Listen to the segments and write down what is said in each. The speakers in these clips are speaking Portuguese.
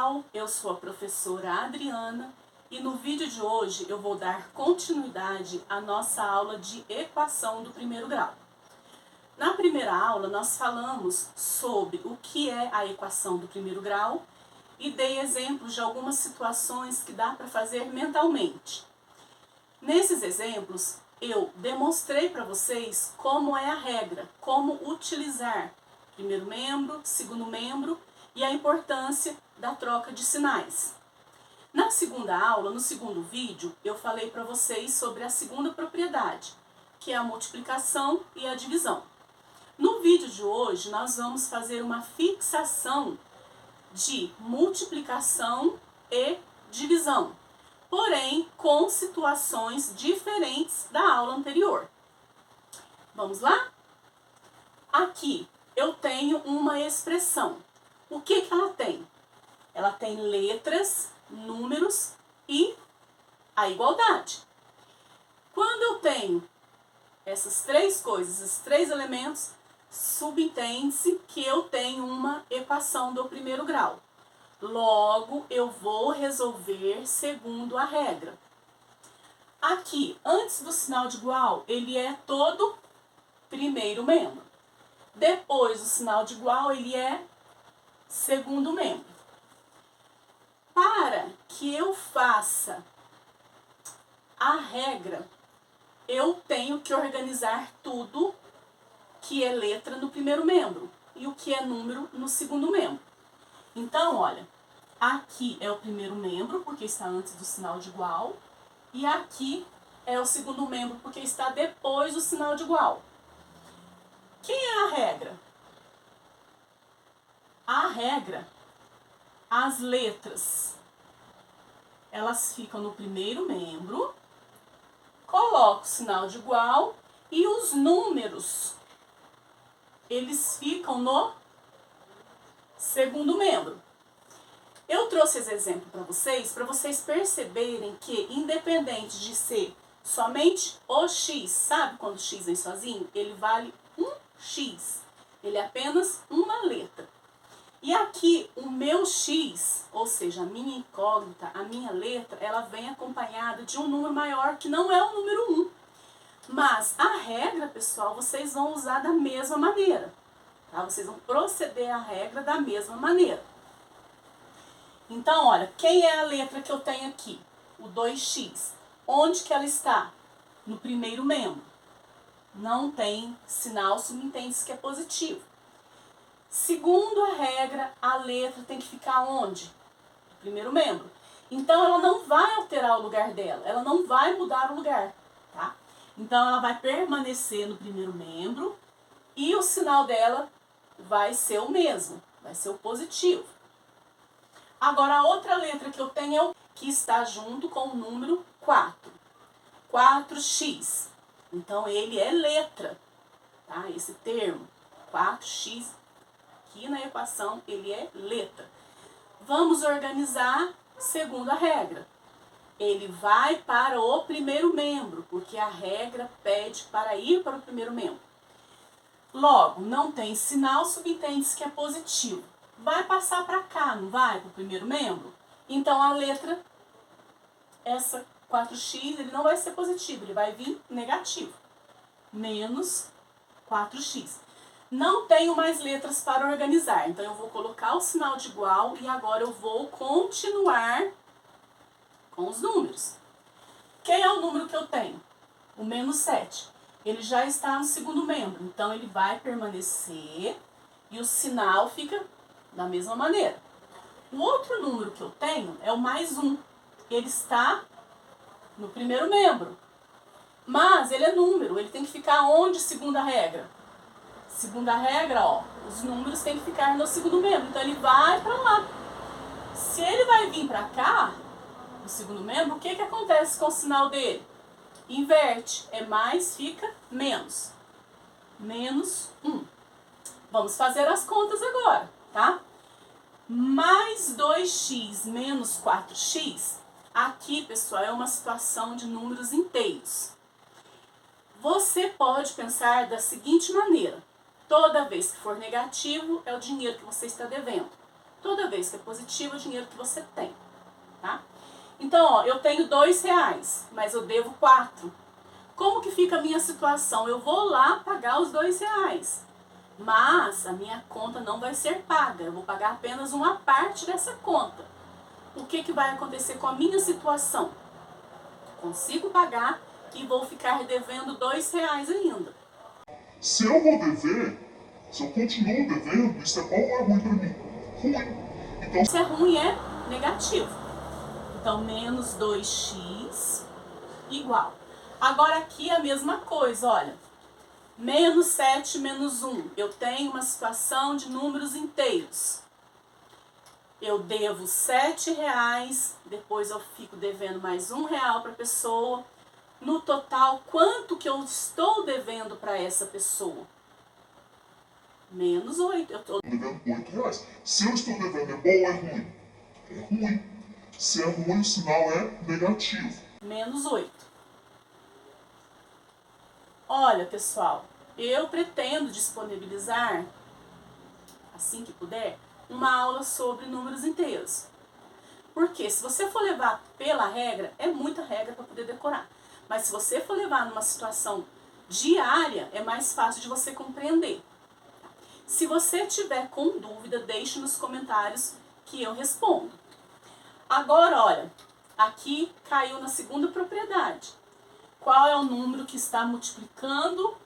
pessoal, eu sou a professora Adriana e no vídeo de hoje eu vou dar continuidade à nossa aula de equação do primeiro grau. Na primeira aula nós falamos sobre o que é a equação do primeiro grau e dei exemplos de algumas situações que dá para fazer mentalmente. Nesses exemplos eu demonstrei para vocês como é a regra, como utilizar primeiro membro, segundo membro e a importância da troca de sinais. Na segunda aula, no segundo vídeo, eu falei para vocês sobre a segunda propriedade, que é a multiplicação e a divisão. No vídeo de hoje, nós vamos fazer uma fixação de multiplicação e divisão, porém com situações diferentes da aula anterior. Vamos lá? Aqui eu tenho uma expressão. O que ela tem? Ela tem letras, números e a igualdade. Quando eu tenho essas três coisas, esses três elementos, subentende-se que eu tenho uma equação do primeiro grau. Logo, eu vou resolver segundo a regra. Aqui, antes do sinal de igual, ele é todo primeiro membro. Depois do sinal de igual, ele é segundo membro. Para que eu faça a regra, eu tenho que organizar tudo que é letra no primeiro membro e o que é número no segundo membro. Então, olha, aqui é o primeiro membro, porque está antes do sinal de igual, e aqui é o segundo membro, porque está depois do sinal de igual. Quem é a regra? A regra, as letras, elas ficam no primeiro membro, coloco o sinal de igual e os números, eles ficam no segundo membro. Eu trouxe esse exemplo para vocês perceberem que independente de ser somente o x, sabe quando o x vem sozinho? Ele vale um x, ele é apenas uma letra. E aqui o meu x, ou seja, a minha incógnita, a minha letra, ela vem acompanhada de um número maior que não é o número 1. Mas a regra, pessoal, vocês vão usar da mesma maneira. Tá? Vocês vão proceder à regra da mesma maneira. Então, olha, quem é a letra que eu tenho aqui? O 2x. Onde que ela está? No primeiro membro. Não tem sinal, subentende-se que é positivo. Segundo a regra, a letra tem que ficar onde? No primeiro membro. Então, ela não vai alterar o lugar dela, ela não vai mudar o lugar, tá? Então, ela vai permanecer no primeiro membro e o sinal dela vai ser o mesmo, vai ser o positivo. Agora, a outra letra que eu tenho é o que está junto com o número 4. 4x. Então, ele é letra, tá? Esse termo, 4x, aqui na equação, ele é letra. Vamos organizar segundo a regra. Ele vai para o primeiro membro, porque a regra pede para ir para o primeiro membro. Logo, não tem sinal, subentende-se que é positivo. Vai passar para cá, não vai? Para o primeiro membro? Então, a letra, essa 4x, ele não vai ser positivo, ele vai vir negativo. Menos 4x. Não tenho mais letras para organizar, então eu vou colocar o sinal de igual e agora eu vou continuar com os números. Quem é o número que eu tenho? O menos 7. Ele já está no segundo membro, então ele vai permanecer e o sinal fica da mesma maneira. O outro número que eu tenho é o mais 1. Ele está no primeiro membro, mas ele é número, ele tem que ficar onde segundo a regra? Segundo a regra, ó, os números têm que ficar no segundo membro, então ele vai para lá. Se ele vai vir para cá, no segundo membro, o que acontece com o sinal dele? Inverte, é mais, fica menos. Menos 1. Vamos fazer as contas agora, tá? Mais 2x menos 4x, aqui, pessoal, é uma situação de números inteiros. Você pode pensar da seguinte maneira: toda vez que for negativo, é o dinheiro que você está devendo. Toda vez que é positivo, é o dinheiro que você tem, tá? Então, ó, eu tenho R$2, mas eu devo 4. Como que fica a minha situação? Eu vou lá pagar os R$2, mas a minha conta não vai ser paga. Eu vou pagar apenas uma parte dessa conta. O que vai acontecer com a minha situação? Consigo pagar e vou ficar devendo R$2 ainda. Se eu vou dever, se eu continuo devendo, isso é bom ou é ruim para mim? Ruim. Então, se é ruim, é negativo. Então, menos 2x igual. Agora aqui é a mesma coisa, olha. Menos 7 menos 1. Eu tenho uma situação de números inteiros. Eu devo R$7, depois eu fico devendo mais R$1 para a pessoa. No total, quanto que eu estou devendo para essa pessoa? Menos 8. Eu estou devendo R$8. Se eu estou devendo, é bom ou é ruim? É ruim. Se é ruim, o sinal é negativo. Menos 8. Olha, pessoal, eu pretendo disponibilizar, assim que puder, uma aula sobre números inteiros. Porque se você for levar pela regra, é muita regra para poder decorar. Mas se você for levar numa situação diária, é mais fácil de você compreender. Se você tiver com dúvida, deixe nos comentários que eu respondo. Agora, olha, aqui caiu na segunda propriedade. Qual é o número que está multiplicando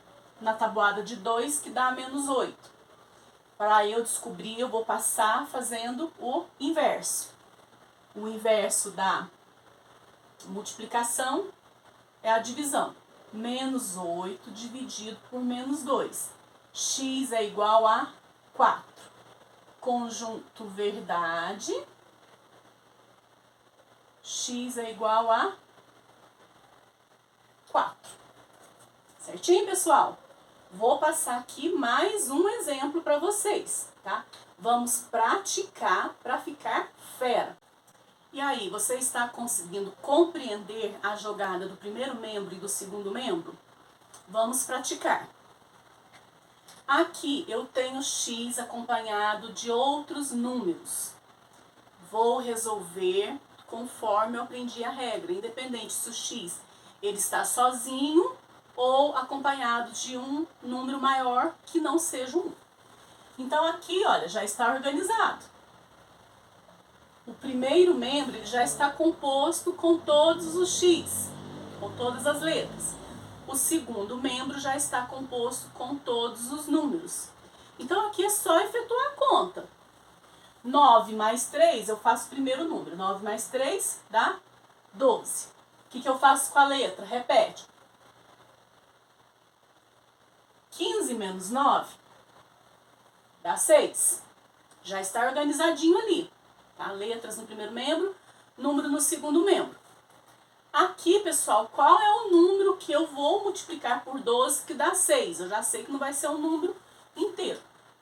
na tabuada de 2 que dá menos 8? Para eu descobrir, eu vou passar fazendo o inverso. O inverso da multiplicação é a divisão. Menos 8 dividido por menos 2. X é igual a 4. Conjunto verdade. X é igual a 4. Certinho, pessoal? Vou passar aqui mais um exemplo para vocês, tá? Vamos praticar para ficar fera. E aí, você está conseguindo compreender a jogada do primeiro membro e do segundo membro? Vamos praticar. Aqui eu tenho x acompanhado de outros números. Vou resolver conforme eu aprendi a regra, independente se o x ele está sozinho ou acompanhado de um número maior que não seja 1. Então aqui, olha, já está organizado. O primeiro membro ele já está composto com todos os x, com todas as letras. O segundo membro já está composto com todos os números. Então aqui é só efetuar a conta. 9 mais 3, eu faço o primeiro número. 9 mais 3 dá 12. O que eu faço com a letra? Repete. 15 menos 9 dá 6. Já está organizadinho ali. Tá? Letras no primeiro membro, número no segundo membro. Aqui, pessoal, qual é o número que eu vou multiplicar por 12 que dá 6? Eu já sei que não vai ser um número inteiro.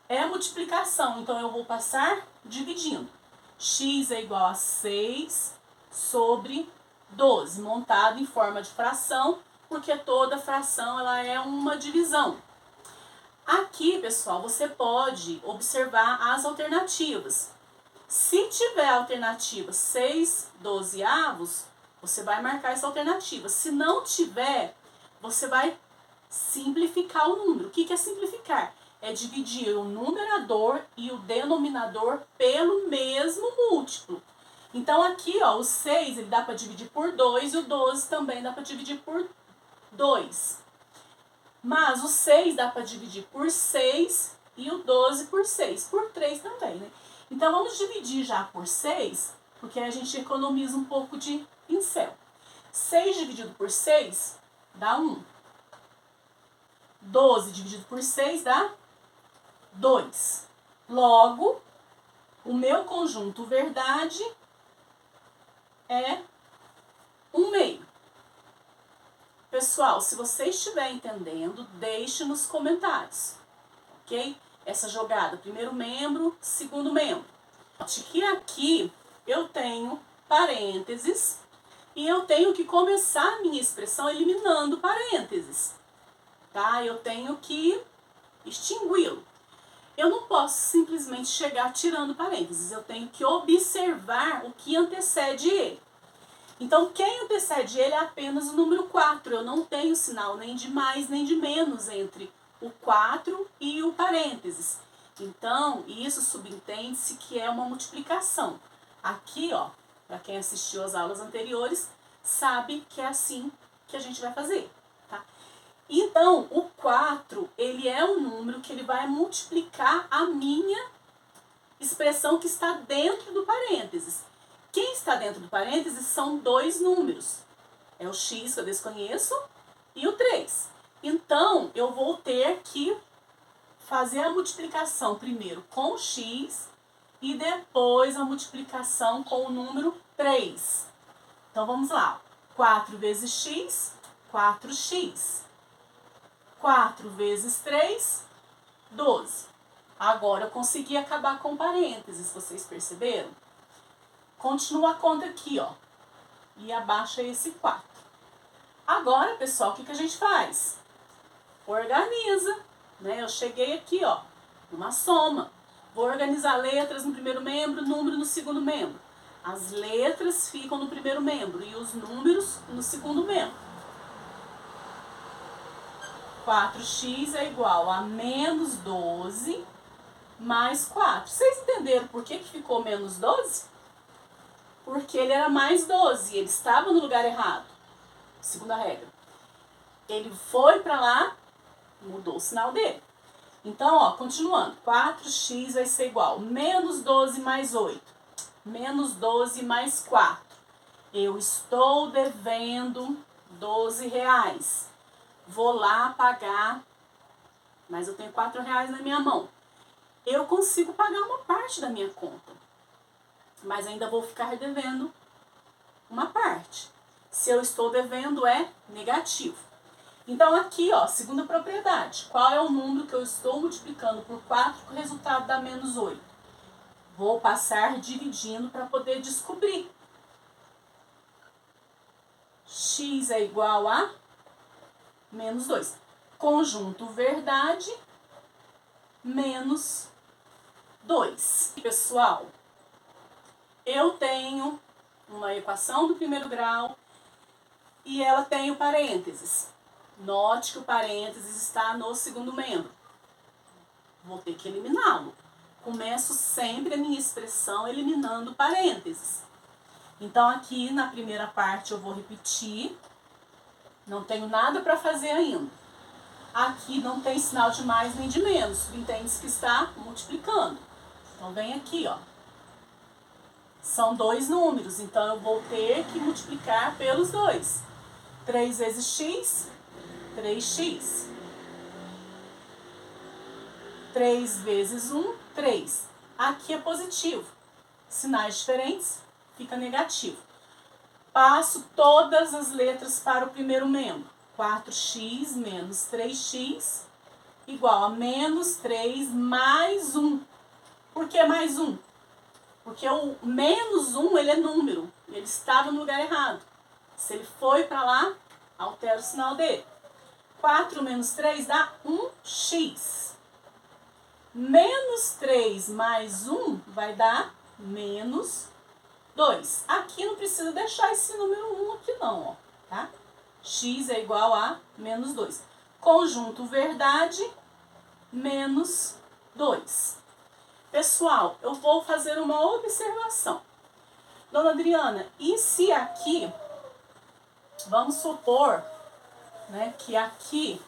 É a multiplicação, então eu vou passar dividindo. X é igual a 6 sobre 12, montado em forma de fração, porque toda fração ela é uma divisão. Aqui, pessoal, você pode observar as alternativas. Se tiver a alternativa 6 dozeavos, você vai marcar essa alternativa. Se não tiver, você vai simplificar o número. O que é simplificar? É dividir o numerador e o denominador pelo mesmo múltiplo. Então aqui, ó, o 6 ele dá para dividir por 2 e o 12 também dá para dividir por 2. Mas o 6 dá para dividir por 6 e o 12 por 6, por 3 também, né? Então vamos dividir já por 6, porque a gente economiza um pouco de pincel. 6 dividido por 6 dá 1. 12 dividido por 6 dá 2. Logo, o meu conjunto verdade é 1/2. Pessoal, se você estiver entendendo, deixe nos comentários, ok? Essa jogada, primeiro membro, segundo membro. Note que aqui eu tenho parênteses e eu tenho que começar a minha expressão eliminando parênteses, tá? Eu tenho que extingui-lo. eu não posso simplesmente chegar tirando parênteses, eu tenho que observar o que antecede ele. Então, quem antecede ele é apenas o número 4. Eu não tenho sinal nem de mais nem de menos entre o 4 e o parênteses. Então, isso subentende-se que é uma multiplicação. Aqui, ó, para quem assistiu às aulas anteriores, sabe que é assim que a gente vai fazer, tá? Então, o 4, ele é um número que ele vai multiplicar a minha expressão que está dentro do parênteses. Quem está dentro do parênteses são dois números. É o x, que eu desconheço, e o 3. Então, eu vou ter que fazer a multiplicação primeiro com o x e depois a multiplicação com o número 3. Então, vamos lá. 4 vezes x, 4x. 4 vezes 3, 12. Agora, eu consegui acabar com parênteses, vocês perceberam? Continua a conta aqui, ó. E abaixa esse 4. Agora, pessoal, o que a gente faz? Organiza, né? Eu cheguei aqui, ó, uma soma. Vou organizar letras no primeiro membro, número no segundo membro. As letras ficam no primeiro membro e os números no segundo membro. 4x é igual a menos 12 mais 4. Vocês entenderam por que ficou menos 12? Porque ele era mais 12, ele estava no lugar errado. Segunda regra. Ele foi para lá, mudou o sinal dele. Então, ó, continuando. 4x vai ser igual a menos 12 mais 8. Menos 12 mais 4. Eu estou devendo 12 reais. Vou lá pagar, mas eu tenho 4 reais na minha mão. Eu consigo pagar uma parte da minha conta, mas ainda vou ficar devendo uma parte. Se eu estou devendo, é negativo. Então, aqui, ó, segunda propriedade. Qual é o número que eu estou multiplicando por 4 que o resultado dá menos 8? Vou passar dividindo para poder descobrir. X é igual a menos 2. Conjunto verdade, menos 2. Pessoal, eu tenho uma equação do primeiro grau e ela tem o parênteses. Note que o parênteses está no segundo membro. Vou ter que eliminá-lo. Começo sempre a minha expressão eliminando parênteses. Então, aqui na primeira parte eu vou repetir. Não tenho nada para fazer ainda. Aqui não tem sinal de mais nem de menos. Entende-se que está multiplicando. Então, vem aqui, ó. São dois números, então eu vou ter que multiplicar pelos dois. 3 vezes x, 3x. 3 vezes 1, 3. Aqui é positivo. Sinais diferentes, fica negativo. Passo todas as letras para o primeiro membro. 4x menos 3x igual a menos 3 mais 1. Por que mais 1? Porque o menos 1, ele é número. Ele estava no lugar errado. Se ele foi para lá, altera o sinal dele. 4 menos 3 dá 1x. Menos 3 mais 1 vai dar menos 2. Aqui não precisa deixar esse número 1 aqui não, ó, tá? X é igual a menos 2. Conjunto verdade, menos 2. Pessoal, eu vou fazer uma observação. Dona Adriana, e se aqui, vamos supor, né, que aqui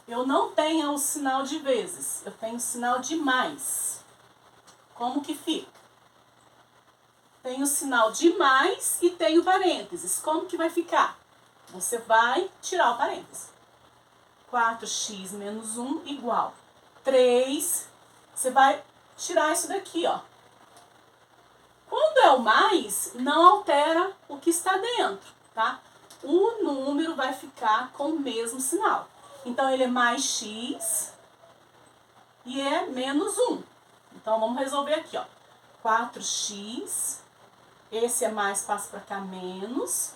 eu não tenha o sinal de vezes, eu tenho o sinal de mais. Como que fica? Tenho o sinal de mais e tenho parênteses. Como que vai ficar? Você vai tirar o parênteses. 4x menos 1 igual 3. Você vai tirar isso daqui, ó. Quando é o mais, não altera o que está dentro, tá? O número vai ficar com o mesmo sinal. Então, ele é mais x e é menos 1. Então, vamos resolver aqui, ó. 4x, esse é mais, passa para cá, menos.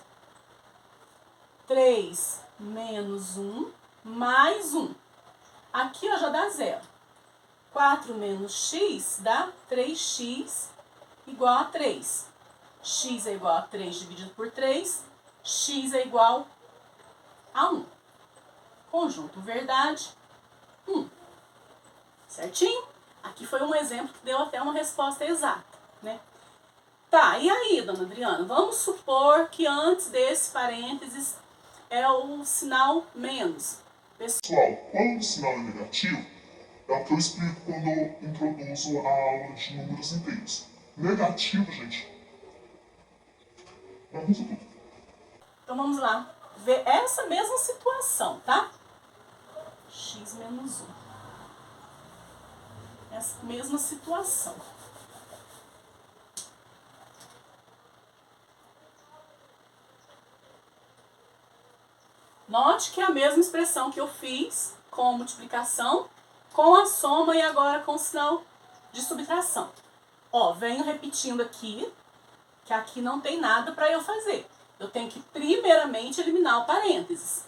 3 menos 1, mais 1. Aqui, ó, já dá 0. 4 menos x dá 3x igual a 3. X é igual a 3 dividido por 3. X é igual a 1. Conjunto verdade, 1. Certinho? Aqui foi um exemplo que deu até uma resposta exata, né? Tá, e aí, dona Adriana? Vamos supor que antes desse parênteses é o sinal menos. Pessoal, quando o sinal é negativo, é o que eu explico quando eu introduzo a aula de números inteiros. Negativo, gente, bagunça tudo. Então vamos lá ver essa mesma situação, tá? X menos 1. Essa mesma situação. Note que é a mesma expressão que eu fiz com a multiplicação, com a soma e agora com o sinal de subtração. Ó, venho repetindo aqui, que aqui não tem nada para eu fazer. Eu tenho que primeiramente eliminar o parênteses.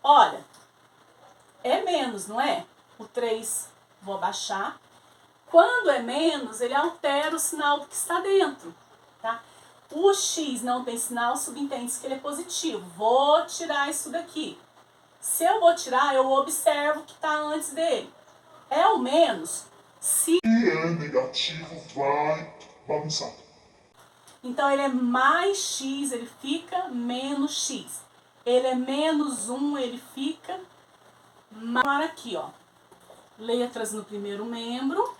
Olha, é menos, não é? O 3, vou abaixar. Quando é menos, ele altera o sinal do que está dentro, tá? O x não tem sinal, subentende-se que ele é positivo. Vou tirar isso daqui. Se eu vou tirar, eu observo o que está antes dele. É o menos. Se é negativo, vai bagunçar. Então, ele é mais x, ele fica menos x. Ele é menos 1, ele fica mais aqui, ó. Letras no primeiro membro.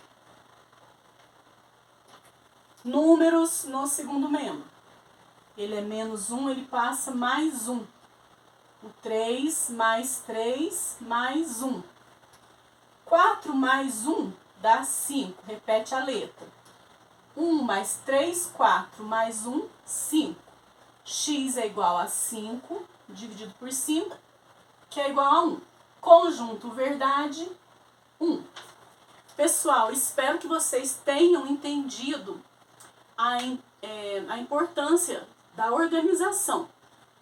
Números no segundo membro. Ele é menos 1, ele passa mais 1. O 3 mais 3 mais 1. 4 mais 1 dá 5. Repete a letra. 1 mais 3, 4 mais 1, 5. X é igual a 5, dividido por 5, que é igual a 1. Conjunto verdade, 1. Pessoal, espero que vocês tenham entendido a importância da organização.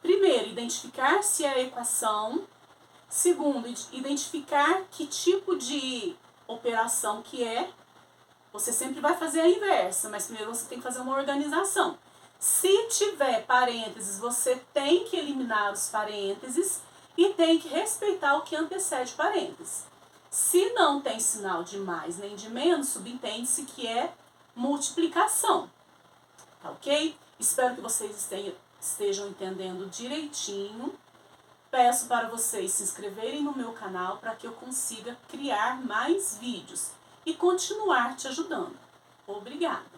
Primeiro, identificar se é a equação. Segundo, identificar que tipo de operação que é. Você sempre vai fazer a inversa, mas primeiro você tem que fazer uma organização. Se tiver parênteses, você tem que eliminar os parênteses e tem que respeitar o que antecede parênteses. Se não tem sinal de mais nem de menos, subentende-se que é multiplicação. Tá ok? Espero que vocês estejam entendendo direitinho. Peço para vocês se inscreverem no meu canal para que eu consiga criar mais vídeos e continuar te ajudando. Obrigada!